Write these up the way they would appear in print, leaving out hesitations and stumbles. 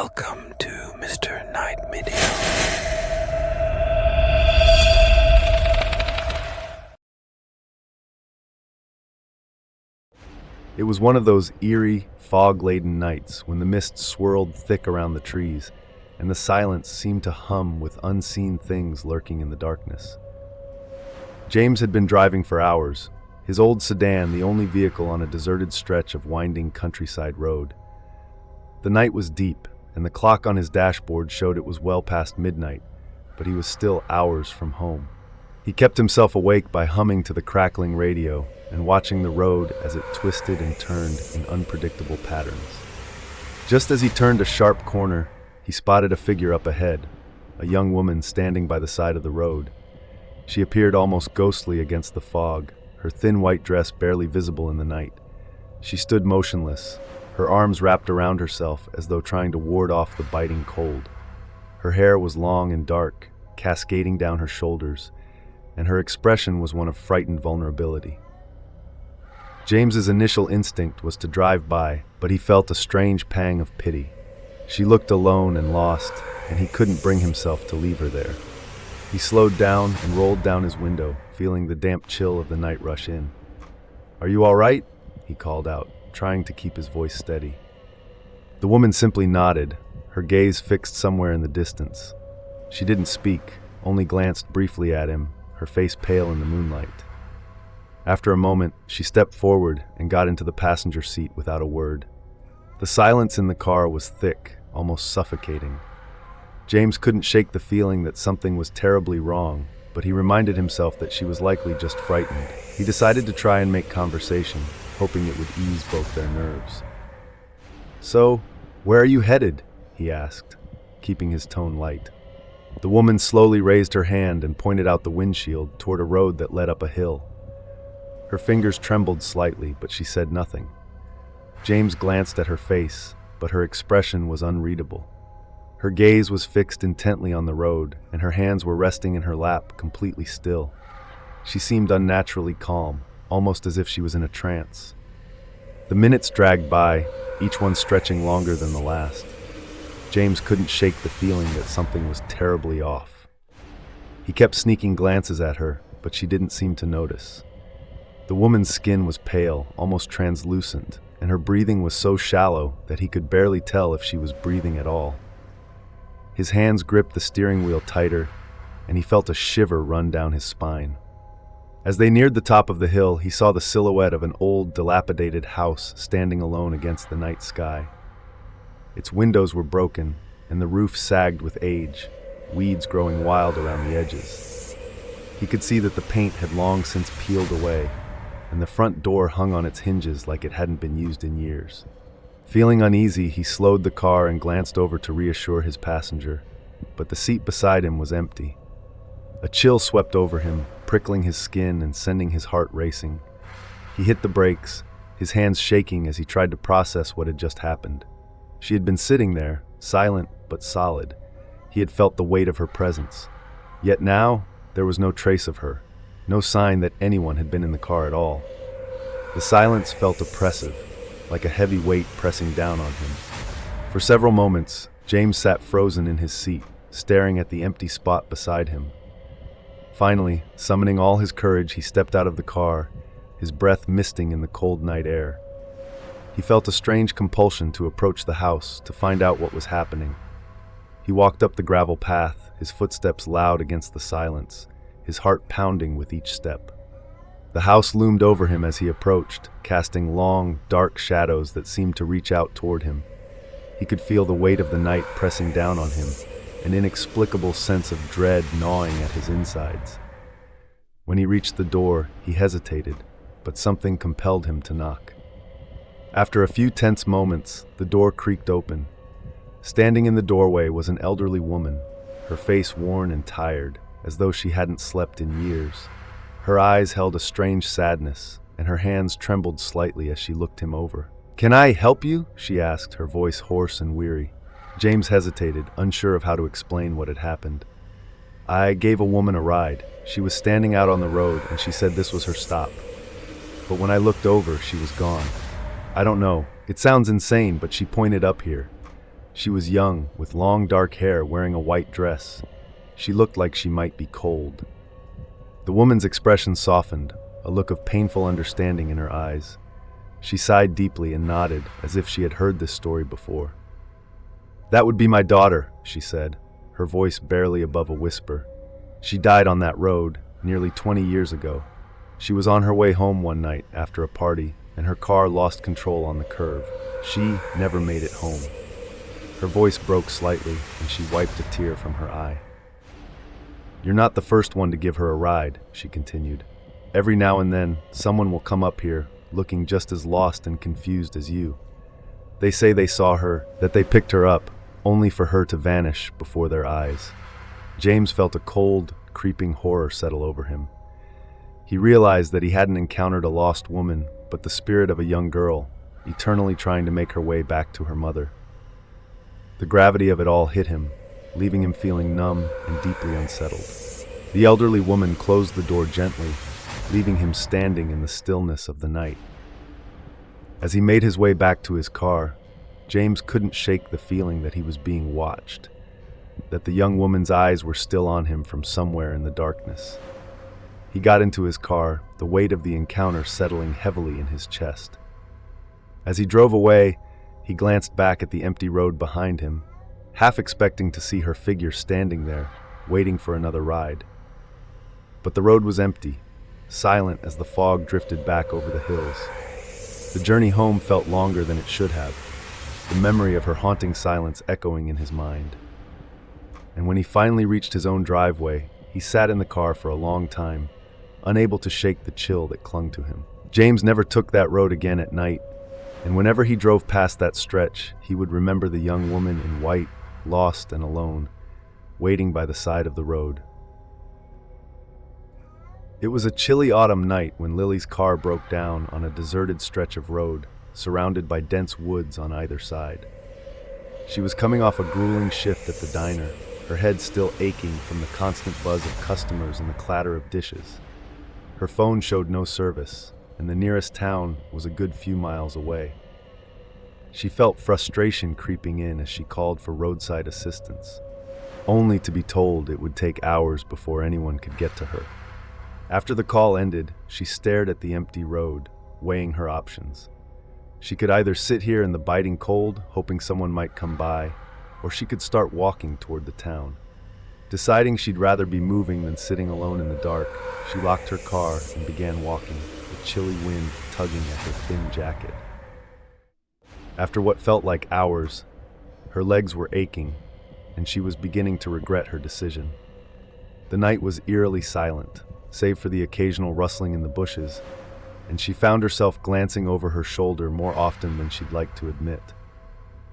Welcome to Mr. Night Media. It was one of those eerie, fog-laden nights when the mist swirled thick around the trees, and the silence seemed to hum with unseen things lurking in the darkness. James had been driving for hours, his old sedan the only vehicle on a deserted stretch of winding countryside road. The night was deep, and the clock on his dashboard showed it was well past midnight, but he was still hours from home. He kept himself awake by humming to the crackling radio and watching the road as it twisted and turned in unpredictable patterns. Just as he turned a sharp corner, he spotted a figure up ahead, a young woman standing by the side of the road. She appeared almost ghostly against the fog, her thin white dress barely visible in the night. She stood motionless, her arms wrapped around herself as though trying to ward off the biting cold. Her hair was long and dark, cascading down her shoulders, and her expression was one of frightened vulnerability. James's initial instinct was to drive by, but he felt a strange pang of pity. She looked alone and lost, and he couldn't bring himself to leave her there. He slowed down and rolled down his window, feeling the damp chill of the night rush in. "Are you all right?" he called out, trying to keep his voice steady. The woman simply nodded, her gaze fixed somewhere in the distance. She didn't speak, only glanced briefly at him, her face pale in the moonlight. After a moment, she stepped forward and got into the passenger seat without a word. The silence in the car was thick, almost suffocating. James couldn't shake the feeling that something was terribly wrong, but he reminded himself that she was likely just frightened. He decided to try and make conversation, hoping it would ease both their nerves. "So, where are you headed?" he asked, keeping his tone light. The woman slowly raised her hand and pointed out the windshield toward a road that led up a hill. Her fingers trembled slightly, but she said nothing. James glanced at her face, but her expression was unreadable. Her gaze was fixed intently on the road, and her hands were resting in her lap, completely still. She seemed unnaturally calm, almost as if she was in a trance. The minutes dragged by, each one stretching longer than the last. James couldn't shake the feeling that something was terribly off. He kept sneaking glances at her, but she didn't seem to notice. The woman's skin was pale, almost translucent, and her breathing was so shallow that he could barely tell if she was breathing at all. His hands gripped the steering wheel tighter, and he felt a shiver run down his spine. As they neared the top of the hill, he saw the silhouette of an old, dilapidated house standing alone against the night sky. Its windows were broken, and the roof sagged with age, weeds growing wild around the edges. He could see that the paint had long since peeled away, and the front door hung on its hinges like it hadn't been used in years. Feeling uneasy, he slowed the car and glanced over to reassure his passenger, but the seat beside him was empty. A chill swept over him, prickling his skin and sending his heart racing. He hit the brakes, his hands shaking as he tried to process what had just happened. She had been sitting there, silent but solid. He had felt the weight of her presence. Yet now, there was no trace of her, no sign that anyone had been in the car at all. The silence felt oppressive, like a heavy weight pressing down on him. For several moments, James sat frozen in his seat, staring at the empty spot beside him. Finally, summoning all his courage, he stepped out of the car, his breath misting in the cold night air. He felt a strange compulsion to approach the house to find out what was happening. He walked up the gravel path, his footsteps loud against the silence, his heart pounding with each step. The house loomed over him as he approached, casting long, dark shadows that seemed to reach out toward him. He could feel the weight of the night pressing down on him, an inexplicable sense of dread gnawing at his insides. When he reached the door, he hesitated, but something compelled him to knock. After a few tense moments, the door creaked open. Standing in the doorway was an elderly woman, her face worn and tired, as though she hadn't slept in years. Her eyes held a strange sadness, and her hands trembled slightly as she looked him over. "Can I help you?" she asked, her voice hoarse and weary. James hesitated, unsure of how to explain what had happened. "I gave a woman a ride. She was standing out on the road, and she said this was her stop. But when I looked over, she was gone. I don't know. It sounds insane, but she pointed up here. She was young, with long dark hair, wearing a white dress. She looked like she might be cold. The woman's expression softened, a look of painful understanding in her eyes. She sighed deeply and nodded, as if she had heard this story before. "That would be my daughter," she said, her voice barely above a whisper. "She died on that road, nearly 20 years ago. She was on her way home one night after a party, and her car lost control on the curve. She never made it home." Her voice broke slightly, and she wiped a tear from her eye. "You're not the first one to give her a ride," she continued. "Every now and then, someone will come up here, looking just as lost and confused as you. They say they saw her, that they picked her up, only for her to vanish before their eyes." James felt a cold, creeping horror settle over him. He realized that he hadn't encountered a lost woman, but the spirit of a young girl, eternally trying to make her way back to her mother. The gravity of it all hit him, leaving him feeling numb and deeply unsettled. The elderly woman closed the door gently, leaving him standing in the stillness of the night. As he made his way back to his car, James couldn't shake the feeling that he was being watched, that the young woman's eyes were still on him from somewhere in the darkness. He got into his car, the weight of the encounter settling heavily in his chest. As he drove away, he glanced back at the empty road behind him, half expecting to see her figure standing there, waiting for another ride. But the road was empty, silent as the fog drifted back over the hills. The journey home felt longer than it should have, the memory of her haunting silence echoing in his mind. And when he finally reached his own driveway, he sat in the car for a long time, unable to shake the chill that clung to him. James never took that road again at night, and whenever he drove past that stretch, he would remember the young woman in white, lost and alone, waiting by the side of the road. It was a chilly autumn night when Lily's car broke down on a deserted stretch of road, surrounded by dense woods on either side. She was coming off a grueling shift at the diner, her head still aching from the constant buzz of customers and the clatter of dishes. Her phone showed no service, and the nearest town was a good few miles away. She felt frustration creeping in as she called for roadside assistance, only to be told it would take hours before anyone could get to her. After the call ended, she stared at the empty road, weighing her options. She could either sit here in the biting cold, hoping someone might come by, or she could start walking toward the town. Deciding she'd rather be moving than sitting alone in the dark, she locked her car and began walking, the chilly wind tugging at her thin jacket. After what felt like hours, her legs were aching, and she was beginning to regret her decision. The night was eerily silent, save for the occasional rustling in the bushes, and she found herself glancing over her shoulder more often than she'd like to admit.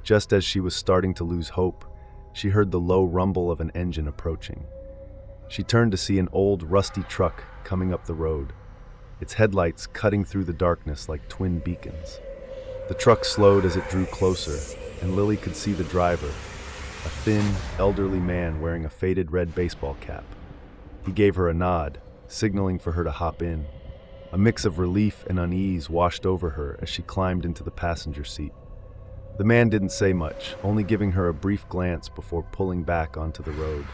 Just as she was starting to lose hope, she heard the low rumble of an engine approaching. She turned to see an old, rusty truck coming up the road, its headlights cutting through the darkness like twin beacons. The truck slowed as it drew closer, and Lily could see the driver, a thin, elderly man wearing a faded red baseball cap. He gave her a nod, signaling for her to hop in. A mix of relief and unease washed over her as she climbed into the passenger seat. The man didn't say much, only giving her a brief glance before pulling back onto the road.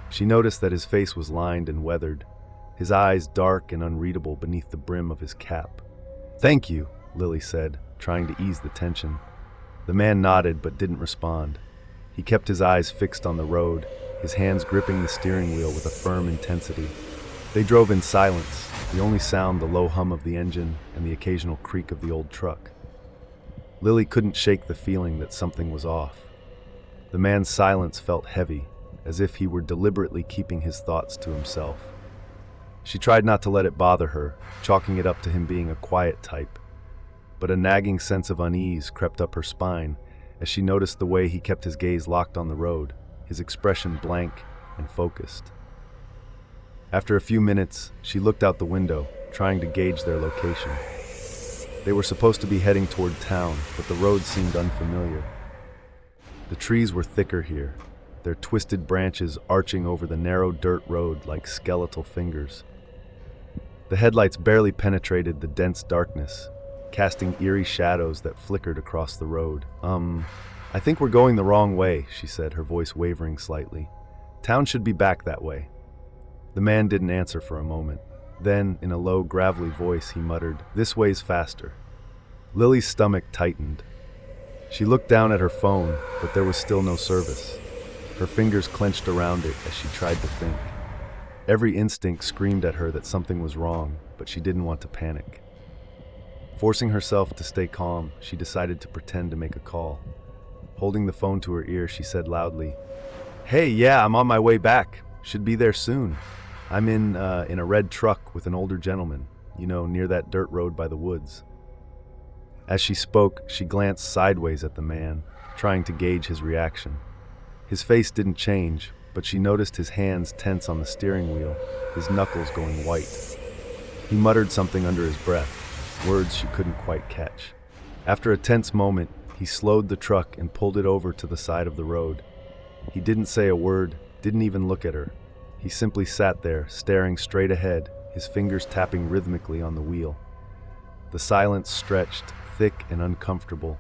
She noticed that his face was lined and weathered, his eyes dark and unreadable beneath the brim of his cap. "Thank you," Lily said, trying to ease the tension. The man nodded but didn't respond. He kept his eyes fixed on the road, his hands gripping the steering wheel with a firm intensity. They drove in silence, the only sound the low hum of the engine and the occasional creak of the old truck. Lily couldn't shake the feeling that something was off. The man's silence felt heavy, as if he were deliberately keeping his thoughts to himself. She tried not to let it bother her, chalking it up to him being a quiet type, but a nagging sense of unease crept up her spine as she noticed the way he kept his gaze locked on the road, his expression blank and focused. After a few minutes, she looked out the window, trying to gauge their location. They were supposed to be heading toward town, but the road seemed unfamiliar. The trees were thicker here, their twisted branches arching over the narrow dirt road like skeletal fingers. The headlights barely penetrated the dense darkness, casting eerie shadows that flickered across the road. "I think we're going the wrong way," she said, her voice wavering slightly. "Town should be back that way." The man didn't answer for a moment. Then, in a low, gravelly voice, he muttered, "This way's faster." Lily's stomach tightened. She looked down at her phone, but there was still no service. Her fingers clenched around it as she tried to think. Every instinct screamed at her that something was wrong, but she didn't want to panic. Forcing herself to stay calm, she decided to pretend to make a call. Holding the phone to her ear, she said loudly, "Hey, yeah, I'm on my way back. Should be there soon. I'm in a red truck with an older gentleman, near that dirt road by the woods." As she spoke, she glanced sideways at the man, trying to gauge his reaction. His face didn't change, but she noticed his hands tense on the steering wheel, his knuckles going white. He muttered something under his breath, words she couldn't quite catch. After a tense moment, he slowed the truck and pulled it over to the side of the road. He didn't say a word, didn't even look at her. He simply sat there, staring straight ahead, his fingers tapping rhythmically on the wheel. The silence stretched, thick and uncomfortable,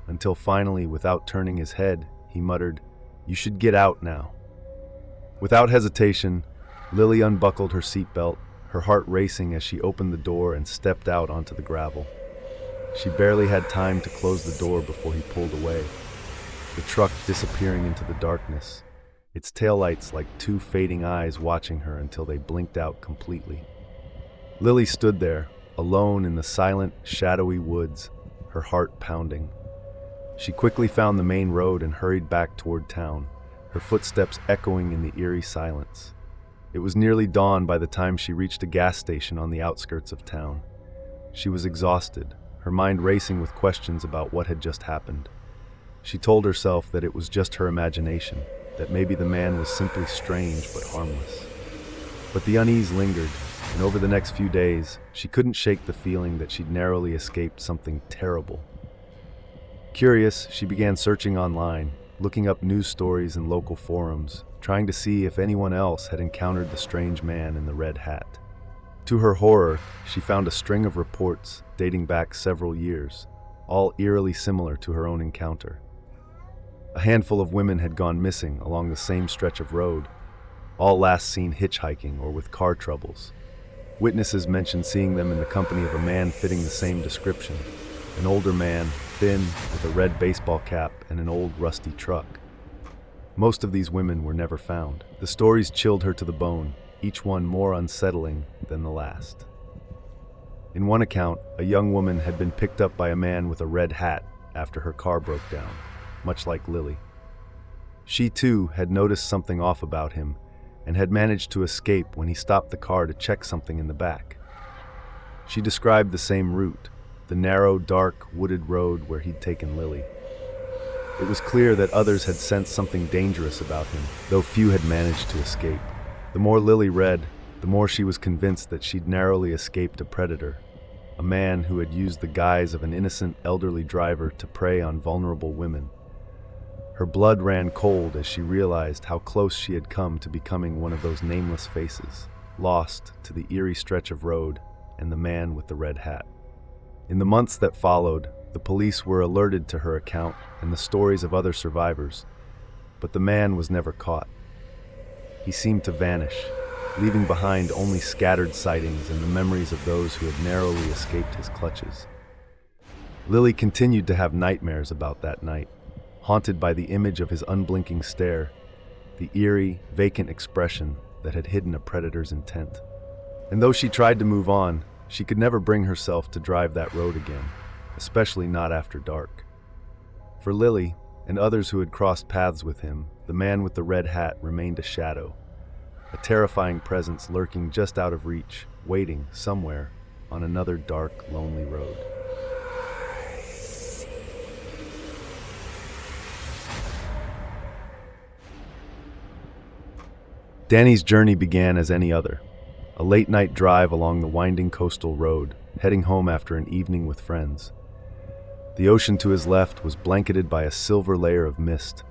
until finally, without turning his head, he muttered, "You should get out now." Without hesitation, Lily unbuckled her seatbelt, her heart racing as she opened the door and stepped out onto the gravel. She barely had time to close the door before he pulled away, the truck disappearing into the darkness, its taillights like two fading eyes watching her until they blinked out completely. Lily stood there, alone in the silent, shadowy woods, her heart pounding. She quickly found the main road and hurried back toward town, her footsteps echoing in the eerie silence. It was nearly dawn by the time she reached a gas station on the outskirts of town. She was exhausted, her mind racing with questions about what had just happened. She told herself that it was just her imagination, that maybe the man was simply strange but harmless. But the unease lingered, and over the next few days, she couldn't shake the feeling that she'd narrowly escaped something terrible. Curious, she began searching online, looking up news stories in local forums, trying to see if anyone else had encountered the strange man in the red hat. To her horror, she found a string of reports dating back several years, all eerily similar to her own encounter. A handful of women had gone missing along the same stretch of road, all last seen hitchhiking or with car troubles. Witnesses mentioned seeing them in the company of a man fitting the same description, an older man, thin, with a red baseball cap and an old rusty truck. Most of these women were never found. The stories chilled her to the bone, each one more unsettling than the last. In one account, a young woman had been picked up by a man with a red hat after her car broke down, much like Lily. She too had noticed something off about him and had managed to escape when he stopped the car to check something in the back. She described the same route, the narrow, dark, wooded road where he'd taken Lily. It was clear that others had sensed something dangerous about him, though few had managed to escape. The more Lily read, the more she was convinced that she'd narrowly escaped a predator, a man who had used the guise of an innocent elderly driver to prey on vulnerable women. Her blood ran cold as she realized how close she had come to becoming one of those nameless faces, lost to the eerie stretch of road and the man with the red hat. In the months that followed, the police were alerted to her account and the stories of other survivors, but the man was never caught. He seemed to vanish, leaving behind only scattered sightings and the memories of those who had narrowly escaped his clutches. Lily continued to have nightmares about that night, haunted by the image of his unblinking stare, the eerie, vacant expression that had hidden a predator's intent. And though she tried to move on, she could never bring herself to drive that road again, especially not after dark. For Lily, and others who had crossed paths with him, the man with the red hat remained a shadow, a terrifying presence lurking just out of reach, waiting somewhere on another dark, lonely road. Danny's journey began as any other, a late-night drive along the winding coastal road, heading home after an evening with friends. The ocean to his left was blanketed by a silver layer of mist,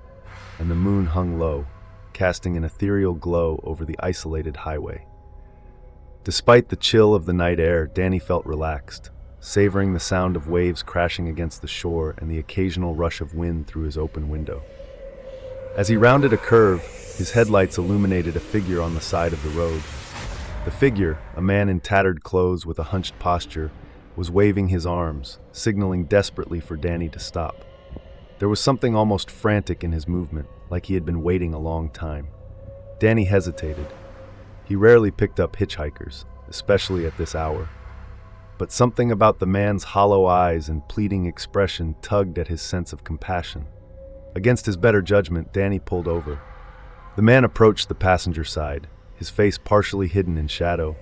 and the moon hung low, casting an ethereal glow over the isolated highway. Despite the chill of the night air, Danny felt relaxed, savoring the sound of waves crashing against the shore and the occasional rush of wind through his open window. As he rounded a curve, his headlights illuminated a figure on the side of the road. The figure, a man in tattered clothes with a hunched posture, was waving his arms, signaling desperately for Danny to stop. There was something almost frantic in his movement, like he had been waiting a long time. Danny hesitated. He rarely picked up hitchhikers, especially at this hour. But something about the man's hollow eyes and pleading expression tugged at his sense of compassion. Against his better judgment, Danny pulled over. The man approached the passenger side, his face partially hidden in shadow.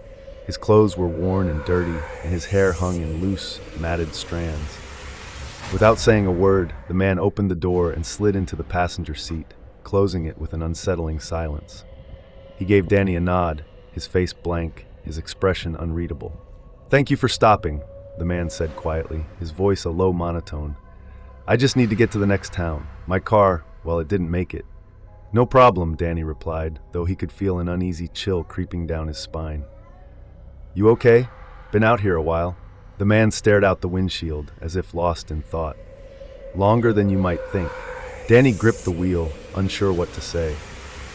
His clothes were worn and dirty, and his hair hung in loose, matted strands. Without saying a word, the man opened the door and slid into the passenger seat, closing it with an unsettling silence. He gave Danny a nod, his face blank, his expression unreadable. "Thank you for stopping," the man said quietly, his voice a low monotone. "I just need to get to the next town. My car, well, it didn't make it." "No problem," Danny replied, though he could feel an uneasy chill creeping down his spine. "You okay? Been out here a while." The man stared out the windshield, as if lost in thought. "Longer than you might think." Danny gripped the wheel, unsure what to say.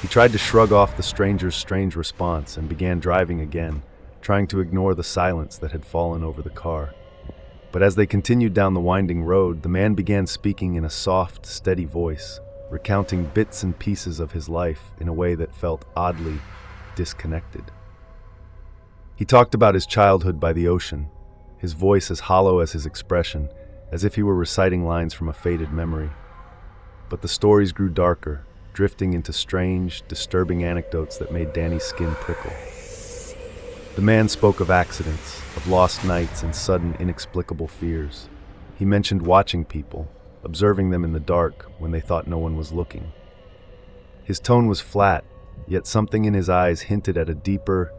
He tried to shrug off the stranger's strange response and began driving again, trying to ignore the silence that had fallen over the car. But as they continued down the winding road, the man began speaking in a soft, steady voice, recounting bits and pieces of his life in a way that felt oddly disconnected. He talked about his childhood by the ocean, his voice as hollow as his expression, as if he were reciting lines from a faded memory. But the stories grew darker, drifting into strange, disturbing anecdotes that made Danny's skin prickle. The man spoke of accidents, of lost nights and sudden, inexplicable fears. He mentioned watching people, observing them in the dark when they thought no one was looking. His tone was flat, yet something in his eyes hinted at a deeper,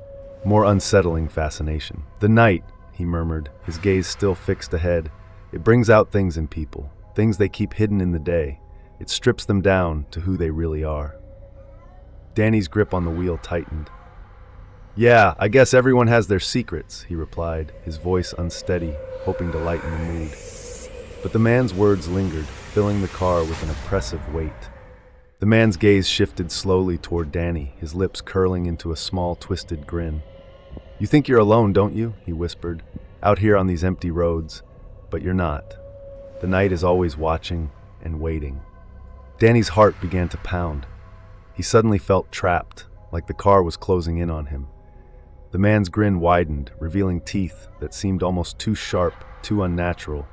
more unsettling fascination. "The night," he murmured, his gaze still fixed ahead, "it brings out things in people, things they keep hidden in the day. It strips them down to who they really are." Danny's grip on the wheel tightened. "Yeah, I guess everyone has their secrets," he replied, his voice unsteady, hoping to lighten the mood. But the man's words lingered, filling the car with an oppressive weight. The man's gaze shifted slowly toward Danny, his lips curling into a small, twisted grin. "You think you're alone, don't you?" he whispered. "Out here on these empty roads. But you're not. The night is always watching and waiting." Danny's heart began to pound. He suddenly felt trapped, like the car was closing in on him. The man's grin widened, revealing teeth that seemed almost too sharp, too unnatural.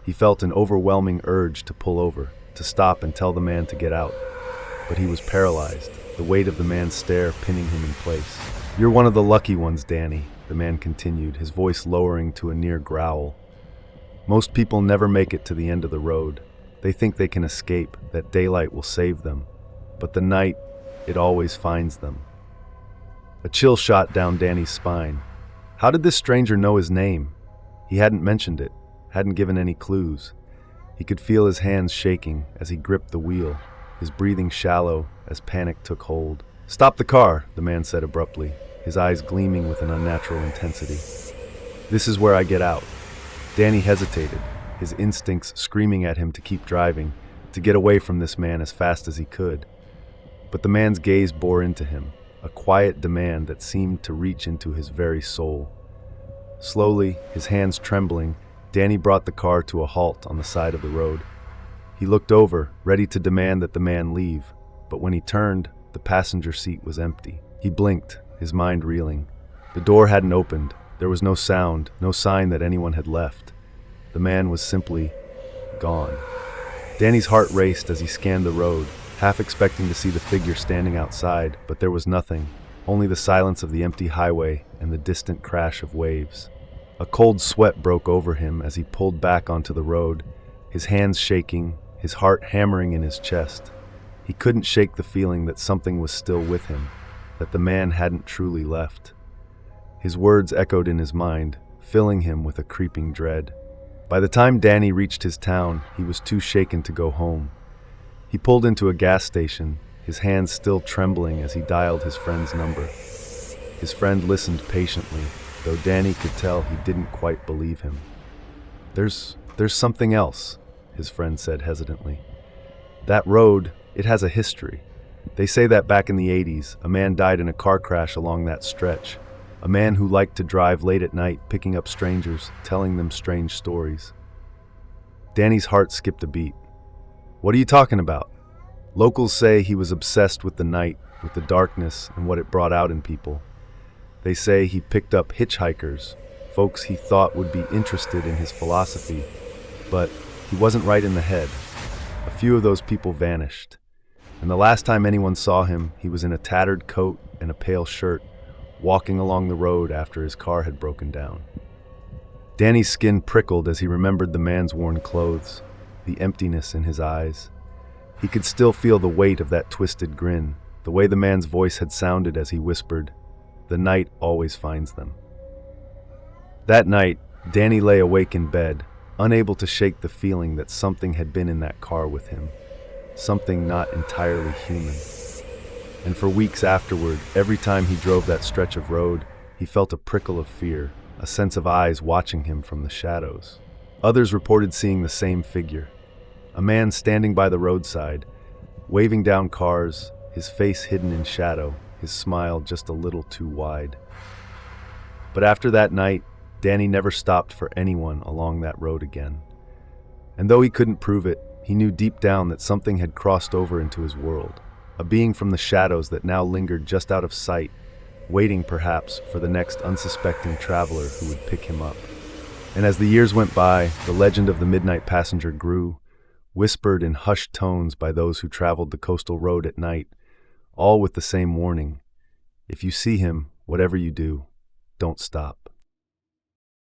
He felt an overwhelming urge to pull over, to stop and tell the man to get out. But he was paralyzed, the weight of the man's stare pinning him in place. "You're one of the lucky ones, Danny," the man continued, his voice lowering to a near growl. "Most people never make it to the end of the road. They think they can escape, that daylight will save them. But the night, it always finds them." A chill shot down Danny's spine. How did this stranger know his name? He hadn't mentioned it, hadn't given any clues. He could feel his hands shaking as he gripped the wheel, his breathing shallow as panic took hold. "Stop the car," the man said abruptly, his eyes gleaming with an unnatural intensity. "This is where I get out." Danny hesitated, his instincts screaming at him to keep driving, to get away from this man as fast as he could. But the man's gaze bore into him, a quiet demand that seemed to reach into his very soul. Slowly, his hands trembling, Danny brought the car to a halt on the side of the road. He looked over, ready to demand that the man leave, but when he turned, the passenger seat was empty. He blinked, his mind reeling. The door hadn't opened. There was no sound, no sign that anyone had left. The man was simply gone. Danny's heart raced as he scanned the road, half expecting to see the figure standing outside, but there was nothing, only the silence of the empty highway and the distant crash of waves. A cold sweat broke over him as he pulled back onto the road, his hands shaking, his heart hammering in his chest. He couldn't shake the feeling that something was still with him, that the man hadn't truly left. His words echoed in his mind, filling him with a creeping dread. By the time Danny reached his town, he was too shaken to go home. He pulled into a gas station, his hands still trembling as he dialed his friend's number. His friend listened patiently, though Danny could tell he didn't quite believe him. There's something else, his friend said hesitantly. That road, it has a history. They say that back in the 80s, a man died in a car crash along that stretch. A man who liked to drive late at night, picking up strangers, telling them strange stories. Danny's heart skipped a beat. What are you talking about? Locals say he was obsessed with the night, with the darkness and what it brought out in people. They say he picked up hitchhikers, folks he thought would be interested in his philosophy, but he wasn't right in the head. A few of those people vanished, and the last time anyone saw him, he was in a tattered coat and a pale shirt, walking along the road after his car had broken down. Danny's skin prickled as he remembered the man's worn clothes, the emptiness in his eyes. He could still feel the weight of that twisted grin, the way the man's voice had sounded as he whispered, "The night always finds them." That night, Danny lay awake in bed, unable to shake the feeling that something had been in that car with him, something not entirely human. And for weeks afterward, every time he drove that stretch of road, he felt a prickle of fear, a sense of eyes watching him from the shadows. Others reported seeing the same figure, a man standing by the roadside, waving down cars, his face hidden in shadow, his smile just a little too wide. But after that night, Danny never stopped for anyone along that road again. And though he couldn't prove it, he knew deep down that something had crossed over into his world, a being from the shadows that now lingered just out of sight, waiting perhaps for the next unsuspecting traveler who would pick him up. And as the years went by, the legend of the Midnight Passenger grew, whispered in hushed tones by those who traveled the coastal road at night, all with the same warning: if you see him, whatever you do, don't stop.